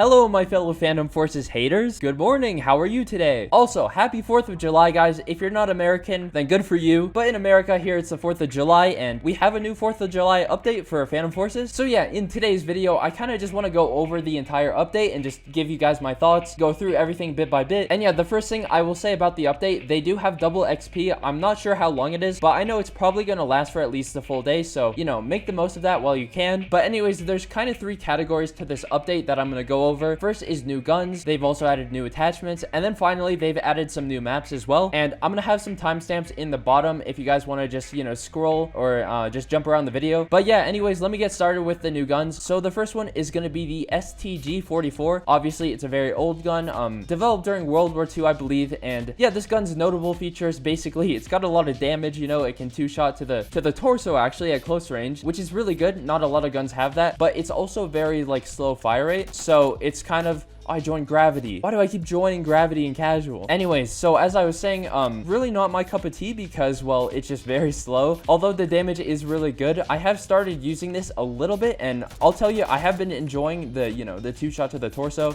Hello, my fellow Phantom Forces haters. Good morning. How are you today? Also, happy 4th of July, guys. If you're not American, then good for you. But in America, here it's the 4th of July, and we have a new 4th of July update for Phantom Forces. So yeah, in today's video, I kind of just want to go over the entire update and just give you guys my thoughts, go through everything bit by bit. And yeah, the first thing I will say about the update, they do have double XP. I'm not sure how long it is, but I know it's probably going to last for at least the full day. So, you know, make the most of that while you can. But anyways, there's kind of 3 categories to this update that I'm going to go over. First is new guns. They've also added new attachments, and then finally they've added some new maps as well. And I'm gonna have some timestamps in the bottom if you guys want to just, you know, scroll or just jump around the video. But yeah, anyways, let me get started with the new guns. So the first one is going to be the STG-44. Obviously it's a very old gun, developed during World War II, I believe. And yeah, this gun's notable features, basically it's got a lot of damage. You know, it can 2-shot to the torso actually at close range, which is really good. Not a lot of guns have that, but it's also very like slow fire rate, so it's kind of, I joined Gravity. Why do I keep joining Gravity in casual? Anyways, so as I was saying, really not my cup of tea because, well, it's just very slow. Although the damage is really good, I have started using this a little bit, and I'll tell you, I have been enjoying the, you know, the 2-shot to the torso.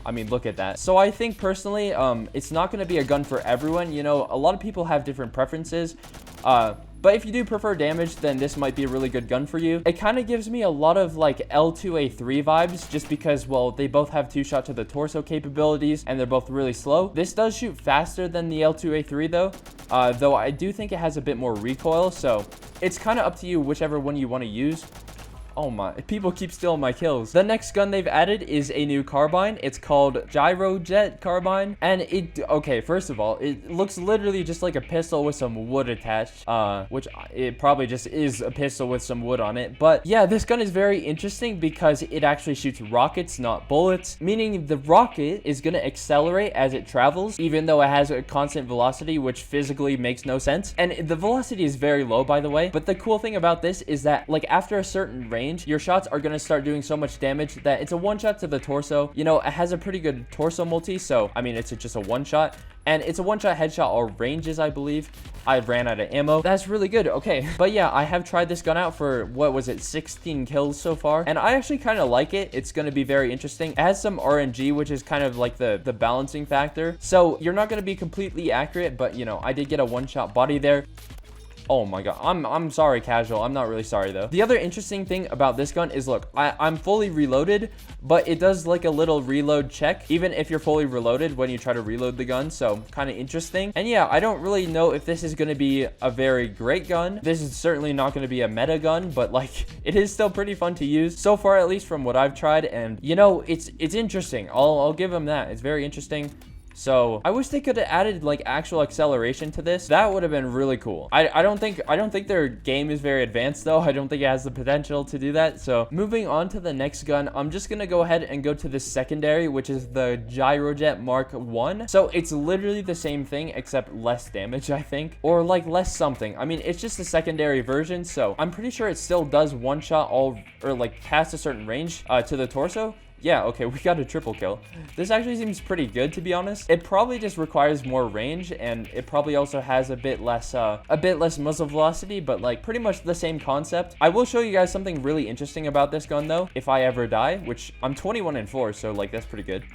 I mean, look at that. So I think personally, it's not going to be a gun for everyone. You know, a lot of people have different preferences. But if you do prefer damage, then this might be a really good gun for you. It kind of gives me a lot of like L2A3 vibes just because, well, they both have 2-shot to the torso capabilities and they're both really slow. This does shoot faster than the L2A3 though I do think it has a bit more recoil. So it's kind of up to you whichever one you want to use. Oh my, people keep stealing my kills. The next gun they've added is a new carbine. It's called Gyrojet carbine. And okay, first of all, it looks literally just like a pistol with some wood attached, which it probably just is a pistol with some wood on it. But yeah, this gun is very interesting because it actually shoots rockets, not bullets, meaning the rocket is going to accelerate as it travels, even though it has a constant velocity, which physically makes no sense. And the velocity is very low, by the way. But the cool thing about this is that, like, after a certain range, your shots are going to start doing so much damage that it's a 1-shot to the torso. You know, it has a pretty good torso multi, so I mean, it's just a 1-shot, and it's a 1-shot headshot all ranges, I believe. I ran out of ammo. That's really good. Okay, but yeah, I have tried this gun out for, what was it, 16 kills so far, and I actually kind of like it. It's going to be very interesting. It has some RNG, which is kind of like the balancing factor, so you're not going to be completely accurate, but you know, I did get a 1-shot body there. Oh my god, I'm sorry, casual. I'm not really sorry though. The other interesting thing about this gun is, look, I'm fully reloaded, but it does like a little reload check even if you're fully reloaded when you try to reload the gun, so kind of interesting. And yeah, I don't really know if this is going to be a very great gun. This is certainly not going to be a meta gun, but like, it is still pretty fun to use so far, at least from what I've tried. And you know, it's interesting. I'll give them that. It's very interesting. So I wish they could have added like actual acceleration to this. That would have been really cool. I don't think their game is very advanced though. I don't think it has the potential to do that. So moving on to the next gun, I'm just gonna go ahead and go to the secondary, which is the Gyrojet Mark 1. So it's literally the same thing except less damage, I think, or like less something. I mean, it's just a secondary version, so I'm pretty sure it still does 1-shot all, or like past a certain range to the torso. Yeah, okay, we got a triple kill. This actually seems pretty good, to be honest. It probably just requires more range, and it probably also has a bit less muzzle velocity, but like pretty much the same concept. I will show you guys something really interesting about this gun though, if I ever die, which I'm 21-4, so like that's pretty good.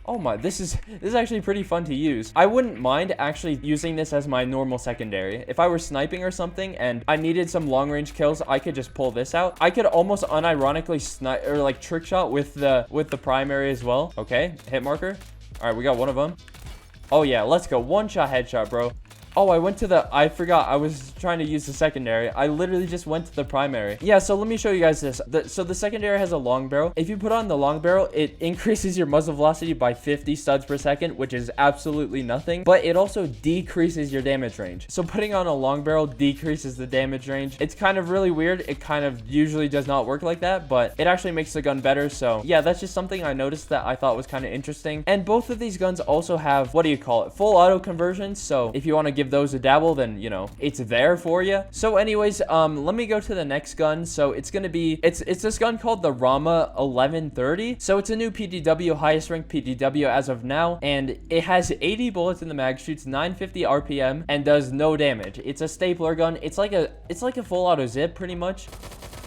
Oh my, this is actually pretty fun to use. I wouldn't mind actually using this as my normal secondary. If I were sniping or something and I needed some long range kills, I could just pull this out. I could almost unironically snipe or like trick shot with the primary as well. Okay, hit marker. All right, we got one of them. Oh yeah, let's go. 1-shot headshot, bro. Oh, I forgot. I was trying to use the secondary. I literally just went to the primary. Yeah, so let me show you guys this. So the secondary has a long barrel. If you put on the long barrel, it increases your muzzle velocity by 50 studs per second, which is absolutely nothing. But it also decreases your damage range. So putting on a long barrel decreases the damage range. It's kind of really weird. It kind of usually does not work like that, but it actually makes the gun better. So yeah, that's just something I noticed that I thought was kind of interesting. And both of these guns also have, what do you call it? Full auto conversions. So if you want to give those a dabble, then you know it's there for you. So anyways, let me go to the next gun. So it's gonna be it's this gun called the Rama 1130. So it's a new PDW, highest ranked PDW as of now, and it has 80 bullets in the mag, shoots 950 RPM, and does no damage. It's a stapler gun. It's like a full auto zip pretty much.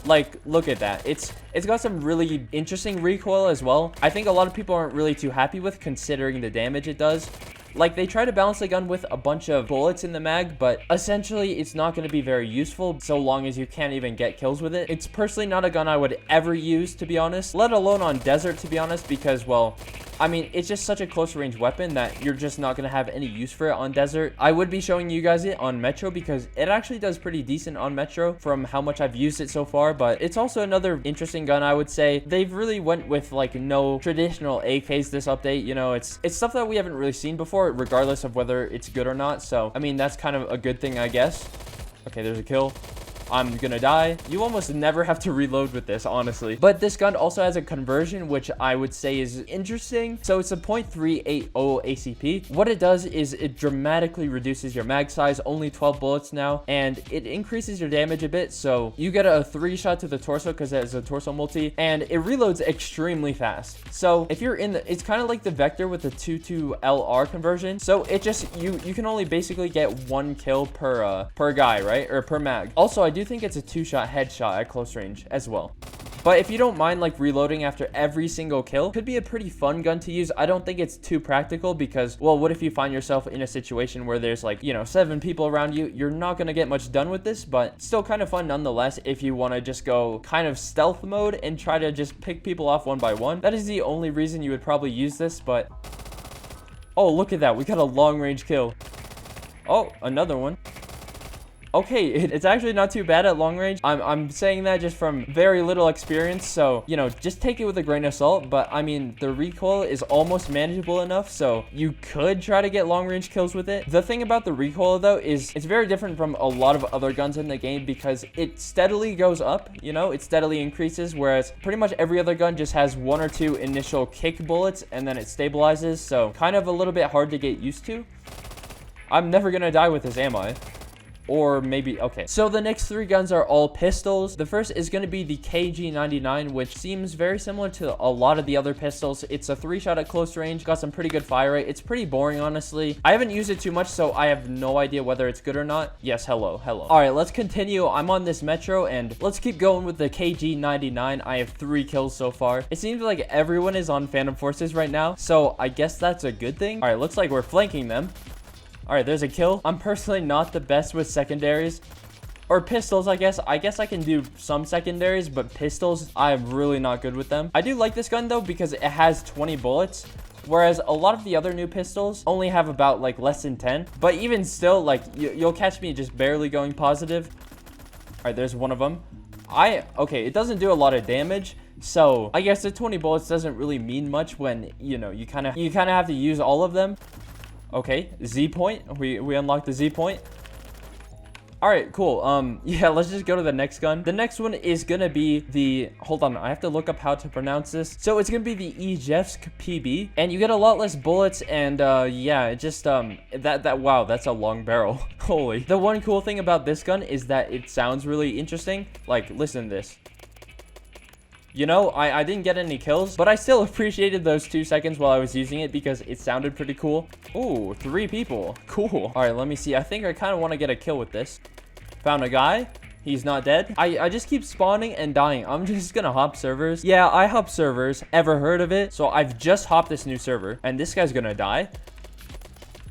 Like, look at that. It's got some really interesting recoil as well. I think a lot of people aren't really too happy with, considering the damage it does. Like, they try to balance the gun with a bunch of bullets in the mag, but essentially it's not going to be very useful so long as you can't even get kills with it. It's personally not a gun I would ever use, to be honest, let alone on desert, to be honest, because, well, I mean, it's just such a close range weapon that you're just not going to have any use for it on desert. I would be showing you guys it on Metro because it actually does pretty decent on Metro from how much I've used it so far, but it's also another interesting gun, I would say. They've really went with like no traditional AKs this update, you know, it's stuff that we haven't really seen before, regardless of whether it's good or not. So, I mean, that's kind of a good thing, I guess. Okay, there's a kill. I'm gonna die. You almost never have to reload with this, honestly. But this gun also has a conversion, which I would say is interesting. So it's a .380 ACP. What it does is it dramatically reduces your mag size, only 12 bullets now, and it increases your damage a bit. So you get a 3-shot to the torso because it has a torso multi, and it reloads extremely fast. So if you're in the, it's kind of like the Vector with the 2 LR conversion. So it just, you can only basically get 1 kill per guy, right? Or per mag. Also, I do think it's a 2-shot headshot at close range as well. But if you don't mind like reloading after every single kill, could be a pretty fun gun to use. I don't think it's too practical because, well, what if you find yourself in a situation where there's like, you know, 7 people around you? You're not going to get much done with this, but still kind of fun nonetheless if you want to just go kind of stealth mode and try to just pick people off one by one. That is the only reason you would probably use this, but... Oh, look at that. We got a long range kill. Oh, another one. Okay, it's actually not too bad at long range. I'm saying that just from very little experience, so, you know, just take it with a grain of salt. But, I mean, the recoil is almost manageable enough, so you could try to get long range kills with it. The thing about the recoil, though, is it's very different from a lot of other guns in the game because it steadily goes up, you know? It steadily increases, whereas pretty much every other gun just has 1 or 2 initial kick bullets, and then it stabilizes, so kind of a little bit hard to get used to. I'm never gonna die with this, am I? Or maybe, okay. So the next 3 guns are all pistols. The first is going to be the KG99, which seems very similar to a lot of the other pistols. It's a 3-shot at close range, got some pretty good fire rate. It's pretty boring, honestly. I haven't used it too much, so I have no idea whether it's good or not. Yes, hello. All right, let's continue. I'm on this Metro, and let's keep going with the KG99. I have 3 kills so far. It seems like everyone is on Phantom Forces right now, so I guess that's a good thing. All right, looks like we're flanking them. All right, there's a kill. I'm personally not the best with secondaries. Or pistols, I guess. I guess I can do some secondaries, but pistols, I'm really not good with them. I do like this gun, though, because it has 20 bullets. Whereas a lot of the other new pistols only have about, like, less than 10. But even still, like, you'll catch me just barely going positive. All right, there's one of them. Okay, it doesn't do a lot of damage. So, I guess the 20 bullets doesn't really mean much when, you know, you kind of have to use all of them. Okay, Z point. We unlocked the Z point. All right, cool. Yeah, let's just go to the next gun. The next one is gonna be the, hold on, I have to look up how to pronounce this. So it's gonna be the Ijevsk PB, and you get a lot less bullets, and yeah, it just wow, that's a long barrel. Holy. The one cool thing about this gun is that it sounds really interesting. Like, listen to this. You know, I didn't get any kills, but I still appreciated those 2 seconds while I was using it because it sounded pretty cool. Ooh, 3 people. Cool. All right, let me see. I think I kind of want to get a kill with this. Found a guy. He's not dead. I just keep spawning and dying. I'm just gonna hop servers. Yeah, I hop servers. Ever heard of it? So I've just hopped this new server, and this guy's gonna die.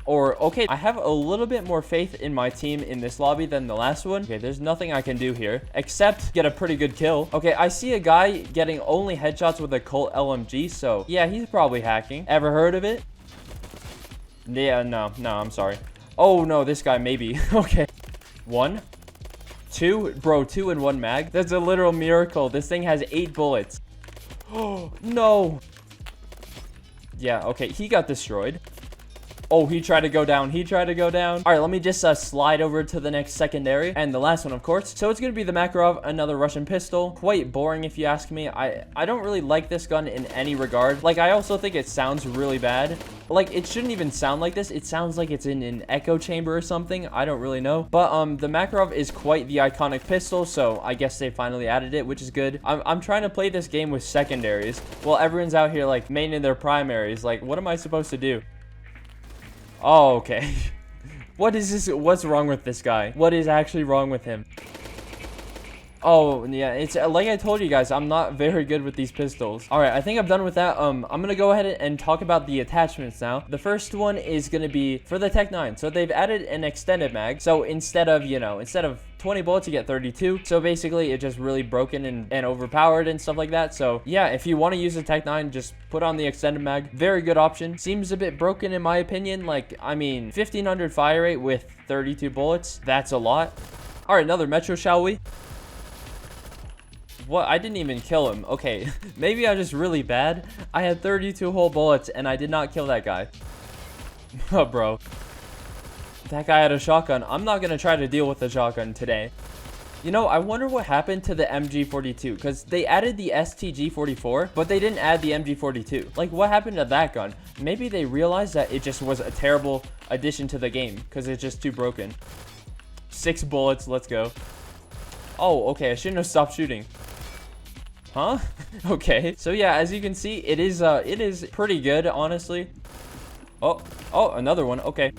Or, okay, I have a little bit more faith in my team in this lobby than the last one. Okay, there's nothing I can do here except get a pretty good kill. Okay, I see a guy getting only headshots with a Colt LMG, so yeah, he's probably hacking. Ever heard of it? Yeah, no, I'm sorry. Oh, no, this guy maybe. Okay. 1, 2, bro, 2 in 1 mag. That's a literal miracle. This thing has 8 bullets. Oh, no. Yeah, okay, he got destroyed. Oh, he tried to go down. All right, let me just slide over to the next secondary. And the last one, of course. So it's going to be the Makarov, another Russian pistol. Quite boring, if you ask me. I don't really like this gun in any regard. Like, I also think it sounds really bad. Like, it shouldn't even sound like this. It sounds like it's in an echo chamber or something. I don't really know. But the Makarov is quite the iconic pistol, so I guess they finally added it, which is good. I'm trying to play this game with secondaries. Well, everyone's out here, like, maining their primaries. Like, what am I supposed to do? Oh, okay. What is this? What's wrong with this guy? What is actually wrong with him? Oh, yeah, it's like I told you guys, I'm not very good with these pistols. All right, I think I'm done with that. I'm gonna go ahead and talk about the attachments now. The first one is gonna be for the Tech 9. So they've added an extended mag. So instead of 20 bullets, you get 32. So basically, it's just really broken and overpowered and stuff like that. So yeah, if you want to use the Tech 9, just put on the extended mag. Very good option. Seems a bit broken in my opinion. Like, I mean, 1500 fire rate with 32 bullets. That's a lot. All right, another Metro, shall we? What? I didn't even kill him. Okay, maybe I'm just really bad. I had 32 whole bullets and I did not kill that guy. Oh, bro. That guy had a shotgun. I'm not gonna try to deal with the shotgun today. You know, I wonder what happened to the MG42, because they added the STG44, but they didn't add the MG42. Like, what happened to that gun? Maybe they realized that it just was a terrible addition to the game, because it's just too broken. 6 bullets, let's go. Oh, okay, I shouldn't have stopped shooting. Huh? Okay. So yeah, as you can see, it is pretty good, honestly. Oh, another one. Okay.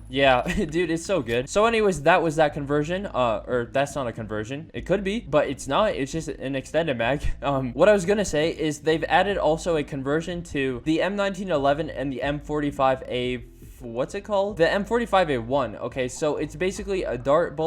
Yeah, dude, it's so good. So anyways, that was that conversion. Or that's not a conversion. It could be, but it's not. It's just an extended mag. What I was gonna say is they've added also a conversion to the M1911 and the M45A. What's it called? The M45A1. Okay, so it's basically a dart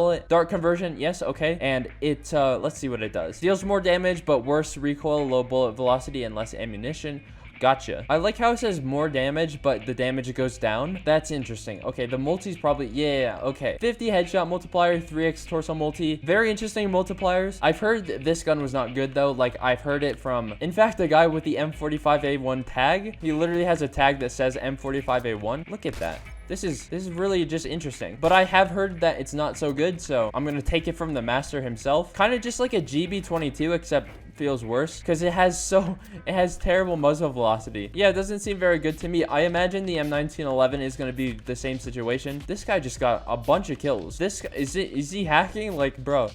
conversion. Yes, okay. And it, let's see what it does. Deals more damage, but worse recoil, low bullet velocity, and less ammunition. Gotcha. I like how it says more damage, but the damage goes down. That's interesting. Okay, the multi's probably, yeah, okay. 50 headshot multiplier, 3x torso multi. Very interesting multipliers. I've heard this gun was not good though. Like, I've heard it from, in fact, the guy with the M45A1 tag. He literally has a tag that says M45A1. Look at that. This is really just interesting. But I have heard that it's not so good, so I'm gonna take it from the master himself. Kind of just like a GB22, except feels worse because it has terrible muzzle velocity. Yeah, it doesn't seem very good to me. I imagine the M1911 is going to be the same situation. This guy just got a bunch of kills. This guy, is he hacking? Like, bro.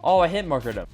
Oh, I hit markered him.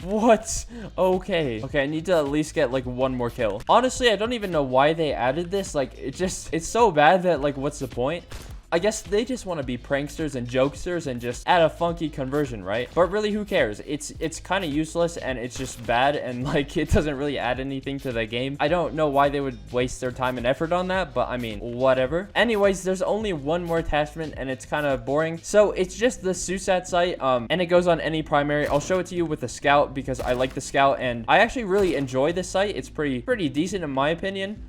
What? Okay, I need to at least get like one more kill. Honestly, I don't even know why they added this. Like, it's so bad that, like, what's the point? I guess they just want to be pranksters and jokesters and just add a funky conversion, right? But really, who cares? It's kind of useless and it's just bad, and like, it doesn't really add anything to the game. I don't know why they would waste their time and effort on that, but I mean, whatever. Anyways, there's only one more attachment and it's kind of boring. So it's just the SUSAT sight, and it goes on any primary. I'll show it to you with the Scout because I like the Scout and I actually really enjoy this sight. It's pretty decent in my opinion.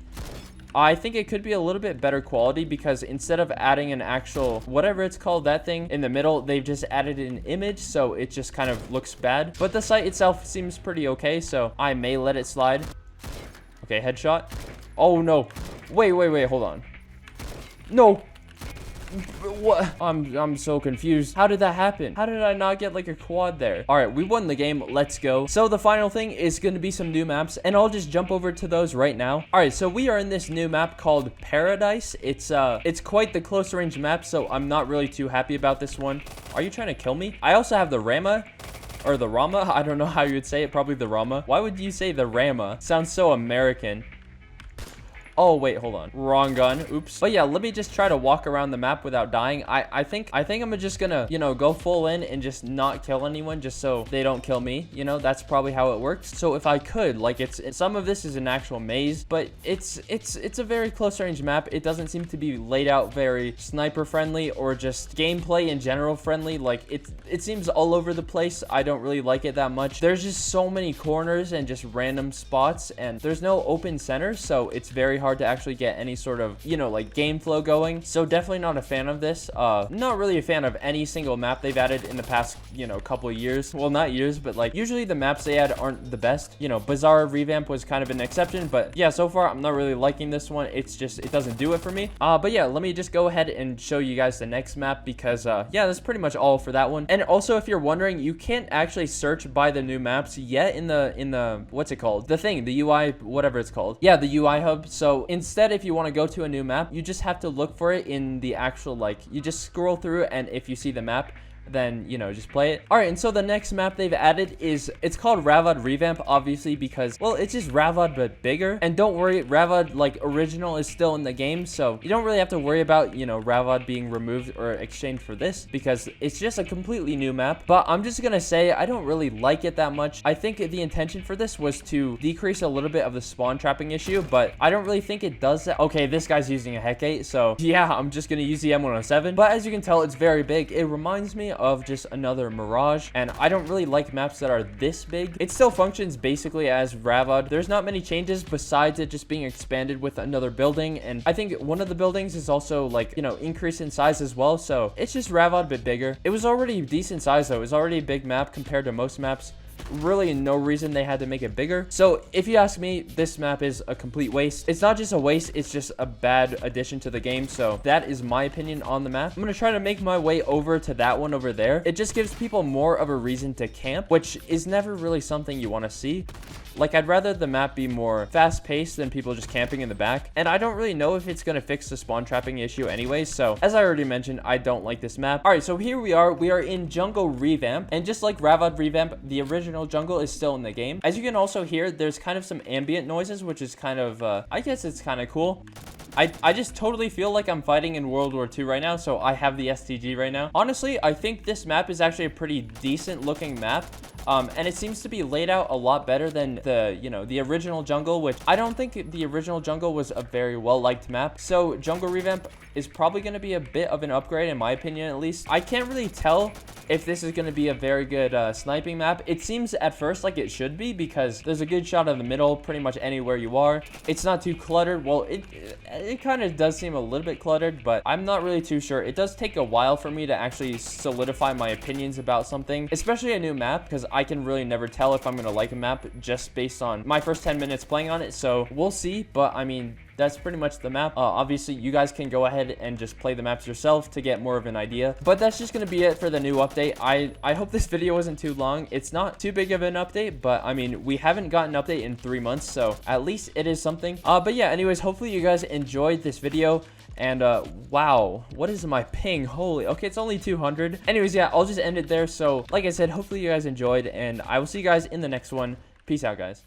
I think it could be a little bit better quality because instead of adding an actual, whatever it's called, that thing in the middle, they've just added an image, so it just kind of looks bad. But the sight itself seems pretty okay, so I may let it slide. Okay, headshot. Oh, no. Wait, hold on. No. What? I'm so confused. How did that happen? How did I not get like a quad there? All right, we won the game. Let's go. So the final thing is going to be some new maps, and I'll just jump over to those right now. All right, so we are in this new map called Paradise. It's quite the close range map, so I'm not really too happy about this one. Are you trying to kill me? I also have the Rama. Or the Rama. I don't know how you would say it. Probably the Rama. Why would you say the Rama? Sounds so American. Oh, wait, hold on. Wrong gun. Oops. But yeah, let me just try to walk around the map without dying. I think I'm just gonna, you know, go full in and just not kill anyone just so they don't kill me. You know, that's probably how it works. So if I could, like, some of this is an actual maze, but it's a very close range map. It doesn't seem to be laid out very sniper friendly or just gameplay in general friendly. Like, it seems all over the place. I don't really like it that much. There's just so many corners and just random spots, and there's no open center, so it's very hard to actually get any sort of, you know, like, game flow going. So definitely not a fan of this. Not really a fan of any single map they've added in the past, you know, couple of years. Well, not years, but like, usually the maps they add aren't the best. You know, Bazaar revamp was kind of an exception, but yeah, so far I'm not really liking this one. It's just, it doesn't do it for me. But yeah, let me just go ahead and show you guys the next map because yeah, that's pretty much all for that one. And also, if you're wondering, you can't actually search by the new maps yet in the what's it called, the thing, the UI, whatever it's called. Yeah, the UI hub. So instead, if you want to go to a new map, you just have to look for it in the actual, like, you just scroll through, and if you see the map, then, you know, just play it. All right, and so the next map they've added is, it's called Ravod Revamp, obviously, because, well, it's just Ravod but bigger. And don't worry, Ravod, like, original is still in the game, so you don't really have to worry about, you know, Ravod being removed or exchanged for this, because it's just a completely new map. But I'm just gonna say, I don't really like it that much. I think the intention for this was to decrease a little bit of the spawn trapping issue, but I don't really think it does that. Okay, this guy's using a Hecate, so yeah, I'm just gonna use the M107. But as you can tell, it's very big. It reminds me of just another Mirage, and I don't really like maps that are this big. It still functions basically as Ravod. There's not many changes besides it just being expanded with another building, and I think one of the buildings is also, like, you know, increase in size as well, so it's just Ravod but bigger. It was already decent size though. It was already a big map compared to most maps. Really no reason they had to make it bigger. So if you ask me, this map is a complete waste. It's not just a waste, it's just a bad addition to the game. So that is my opinion on the map. I'm gonna try to make my way over to that one over there. It just gives people more of a reason to camp, which is never really something you want to see. Like, I'd rather the map be more fast-paced than people just camping in the back. And I don't really know if it's going to fix the spawn trapping issue anyway. So, as I already mentioned, I don't like this map. Alright, so here we are. We are in Jungle Revamp. And just like Ravod Revamp, the original jungle is still in the game. As you can also hear, there's kind of some ambient noises, which is kind of, I guess it's kind of cool. I just totally feel like I'm fighting in World War II right now, so I have the STG right now. Honestly, I think this map is actually a pretty decent looking map. And it seems to be laid out a lot better than the, you know, the original jungle, which I don't think the original jungle was a very well-liked map. So Jungle Revamp is probably going to be a bit of an upgrade, in my opinion, at least. I can't really tell if this is going to be a very good sniping map. It seems at first like it should be, because there's a good shot in the middle pretty much anywhere you are. It's not too cluttered. Well, it kind of does seem a little bit cluttered, but I'm not really too sure. It does take a while for me to actually solidify my opinions about something, especially a new map, because I can really never tell if I'm going to like a map just based on my first 10 minutes playing on it. So we'll see, but I mean, that's pretty much the map. Obviously, you guys can go ahead and just play the maps yourself to get more of an idea. But that's just going to be it for the new update. I hope this video wasn't too long. It's not too big of an update, but I mean, we haven't gotten an update in 3 months, so at least it is something. But yeah, anyways, hopefully you guys enjoyed this video. And wow, what is my ping? Holy, okay, it's only 200. Anyways, yeah, I'll just end it there. So like I said, hopefully you guys enjoyed, and I will see you guys in the next one. Peace out, guys.